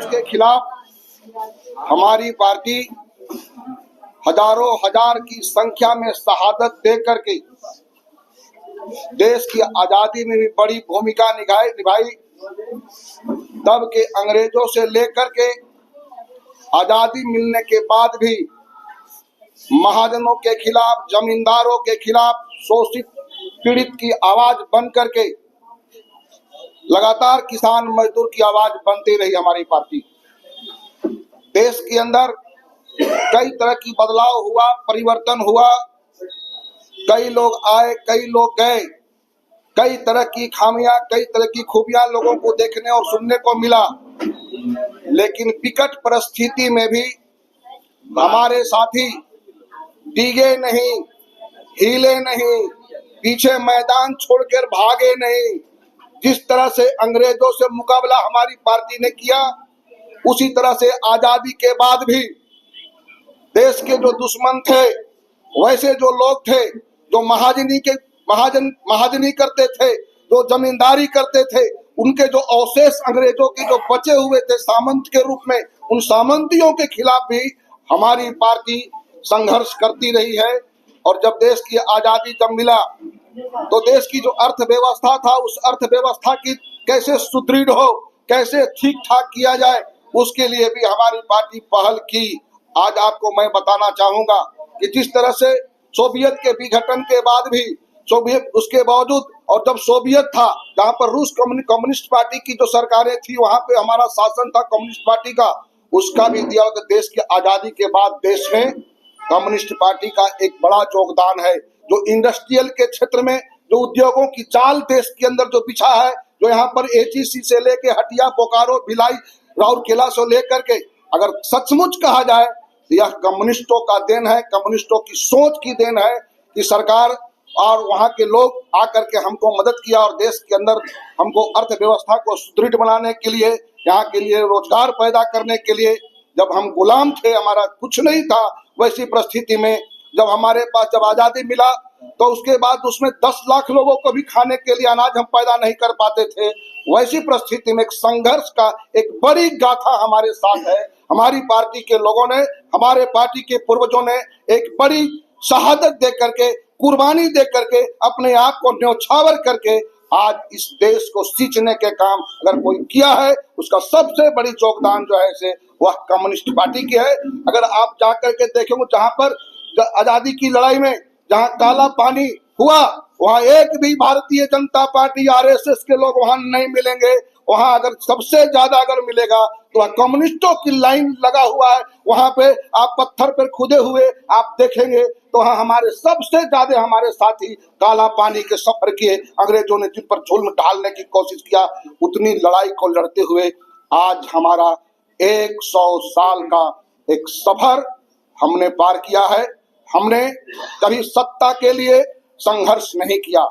अंग्रेज के खिलाफ हमारी पार्टी हजारों हजार की संख्या में शहादत दे करके देश की आजादी में भी बड़ी भूमिका निभाई। तब के अंग्रेजों से लेकर के आजादी मिलने के बाद भी महाजनों के खिलाफ, जमींदारों के खिलाफ, शोषित पीड़ित की आवाज बन करके लगातार किसान मजदूर की आवाज बनती रही हमारी पार्टी। देश के अंदर कई तरह की बदलाव हुआ, परिवर्तन हुआ, कई लोग आए, कई लोग गए, कई तरह की खामियां, कई तरह की खूबियां लोगों को देखने और सुनने को मिला। लेकिन विकट परिस्थिति में भी हमारे साथी डिगे नहीं, हिले नहीं, पीछे मैदान छोड़कर भागे नहीं। जिस तरह से अंग्रेजों से मुकाबला हमारी पार्टी ने किया, उसी तरह से आजादी के बाद भी देश के जो दुश्मन थे, वैसे जो लोग थे जो महाजनी करते थे, जो जमींदारी करते थे, उनके जो अवशेष अंग्रेजों के जो बचे हुए थे सामंत के रूप में, उन सामंतियों के खिलाफ भी हमारी पार्टी संघर्ष करती रही है। और जब देश की आजादी जब मिला तो देश की जो अर्थव्यवस्था था, उस अर्थव्यवस्था की कैसे सुदृढ़ हो, कैसे ठीक ठाक किया जाए, उसके लिए भी हमारी पार्टी पहल की। आज आपको मैं बताना चाहूंगा कि जिस तरह से सोवियत के विघटन के बाद भी, सोवियत उसके बावजूद, और जब सोवियत था जहाँ पर रूस कम्युनिस्ट पार्टी की जो सरकारें थी, वहां पे हमारा शासन था कम्युनिस्ट पार्टी का, उसका भी दिया। देश की आजादी के बाद देश में कम्युनिस्ट पार्टी का एक बड़ा योगदान है। जो इंडस्ट्रियल के क्षेत्र में जो उद्योगों की चाल देश के अंदर जो बिछा है, जो यहाँ पर एचईसी से लेके हटिया, बोकारो, भिलाई, राउरकेला से लेकर के, अगर सचमुच कहा जाए तो यह कम्युनिस्टों का देन है, कम्युनिस्टों की सोच की देन है कि सरकार और वहाँ के लोग आकर के हमको मदद किया और देश के अंदर हमको अर्थव्यवस्था को सुदृढ़ बनाने के लिए, यहाँ के लिए रोजगार पैदा करने के लिए। जब हम गुलाम थे, हमारा कुछ नहीं था, वैसी परिस्थिति में जब हमारे पास जब आजादी मिला तो उसके बाद उसमें 10 लाख लोगों को भी खाने के लिए अनाज हम पैदा नहीं कर पाते थे। वैसी परिस्थिति में एक संघर्ष का एक बड़ी गाथा हमारे साथ है। हमारी पार्टी के लोगों ने, हमारे पार्टी के पूर्वजों ने एक बड़ी शहादत दे करके, कुर्बानी दे करके, अपने आप को न्यौछावर करके आज इस देश को सींचने के काम अगर कोई किया है, उसका सबसे बड़ी योगदान जो है से वह कम्युनिस्ट पार्टी की है। अगर आप जाकर के देखेंगे, जहां पर आजादी की लड़ाई में जहां काला पानी हुआ, वहां एक भी भारतीय जनता पार्टी, आरएसएस के लोग वहां नहीं मिलेंगे। वहां अगर सबसे ज्यादा अगर मिलेगा तो कम्युनिस्टों की लाइन लगा हुआ है। वहां पे आप पत्थर पर खुदे हुए आप देखेंगे तो वहां हमारे सबसे ज्यादा हमारे साथी काला पानी के सफर किए। अंग्रेजों ने जिन पर जुल्म ढालने की कोशिश किया, उतनी लड़ाई को लड़ते हुए आज हमारा 100 साल का एक सफर हमने पार किया है। हमने कभी सत्ता के लिए संघर्ष नहीं किया,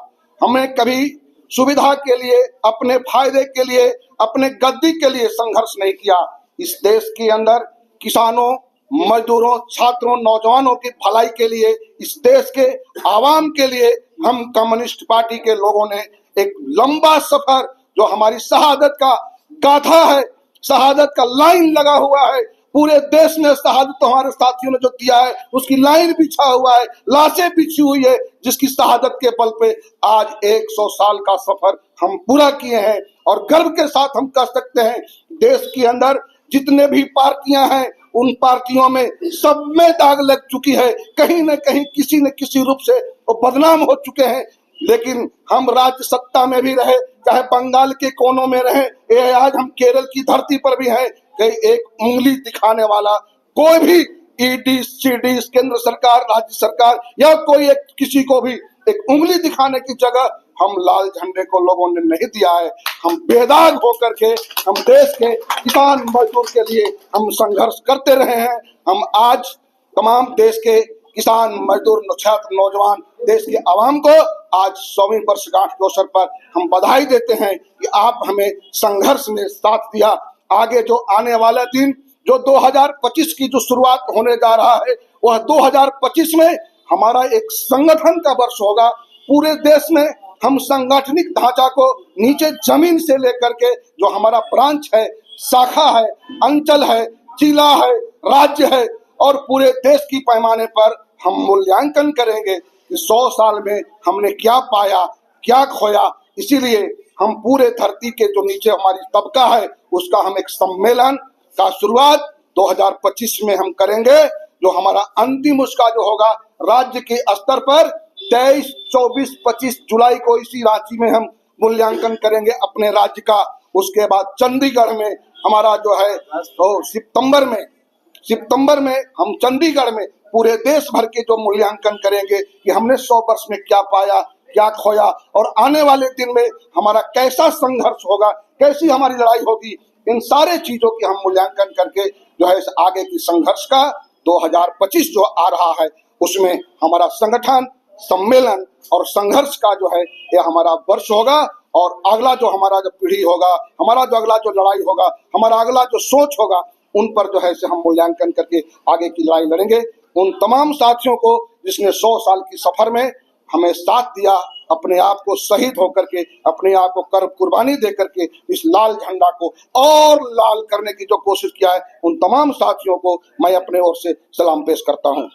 हमने कभी सुविधा के लिए, अपने फायदे के लिए, अपने गद्दी के लिए संघर्ष नहीं किया। इस देश के अंदर किसानों, मजदूरों, छात्रों, नौजवानों की भलाई के लिए, इस देश के आवाम के लिए हम कम्युनिस्ट पार्टी के लोगों ने एक लंबा सफर, जो हमारी शहादत का गाथा है, शहादत का लाइन लगा हुआ है, पूरे देश में शहादत तो हमारे साथियों ने जो दिया है उसकी लाइन बिछा हुआ है, लाशें बिछी हुई है, जिसकी शहादत के बल पे आज 100 साल का सफर हम पूरा किए हैं। और गर्व के साथ हम कह सकते हैं, देश के अंदर जितने भी पार्टियां हैं, उन पार्टियों में सब में दाग लग चुकी है, कहीं न कहीं किसी न किसी रूप से वो बदनाम हो चुके हैं। लेकिन हम राज्य सत्ता में भी रहे, चाहे बंगाल के कोनों में रहे, ये आज हम केरल की धरती पर भी हैं, कहीं एक उंगली दिखाने वाला कोई भी ईडी, सीडी, केंद्र सरकार, राज्य सरकार या कोई एक किसी को भी एक उंगली दिखाने की जगह हम लाल झंडे को लोगों ने नहीं दिया है। हम बेदाग होकर के हम देश के किसान मजदूर के लिए हम संघर्ष करते रहे हैं। हम आज तमाम देश के किसान मजदूर, छात्र, नौजवान, देश के आवाम को आज 100वीं वर्षगांठ के अवसर पर हम बधाई देते हैं कि आप हमें संघर्ष में साथ दिया। आगे जो आने वाला दिन, जो 2025 की जो शुरुआत होने जा रहा है, वह 2025 में हमारा एक संगठन का वर्ष होगा। पूरे देश में हम सांगठनिक ढांचा को नीचे जमीन से लेकर के जो हमारा ब्रांच है, शाखा है, अंचल है, जिला है, राज्य है और पूरे देश की पैमाने पर हम मूल्यांकन करेंगे कि 100 साल में हमने क्या पाया, क्या खोया। इसीलिए हम पूरे धरती के जो नीचे हमारी तबका है उसका हम एक सम्मेलन का शुरुआत 2025 में हम करेंगे, जो हमारा अंतिम उसका जो होगा राज्य के स्तर पर 23, 24, 25 जुलाई को इसी रांची में हम मूल्यांकन करेंगे अपने राज्य का। उसके बाद चंडीगढ़ में हमारा जो है तो सितंबर में हम चंडीगढ़ में पूरे देश भर के जो मूल्यांकन करेंगे कि हमने 100 वर्ष में क्या पाया, क्या खोया और आने वाले दिन में हमारा कैसा संघर्ष होगा, कैसी हमारी लड़ाई होगी। इन सारे चीजों की हम मूल्यांकन करके जो है आगे की संघर्ष का 2025 जो आ रहा है उसमें हमारा संगठन, सम्मेलन और संघर्ष का जो है ये हमारा वर्ष होगा। और अगला जो हमारा जो पीढ़ी होगा, हमारा जो अगला जो लड़ाई होगा, हमारा अगला जो सोच होगा, उन पर जो है से हम मूल्यांकन करके आगे की लड़ाई लड़ेंगे। उन तमाम साथियों को जिसने 100 साल की सफर में हमें साथ दिया, अपने आप को शहीद होकर के, अपने आप को कर कुर्बानी दे करके इस लाल झंडा को और लाल करने की जो कोशिश किया है, उन तमाम साथियों को मैं अपने ओर से सलाम पेश करता हूं।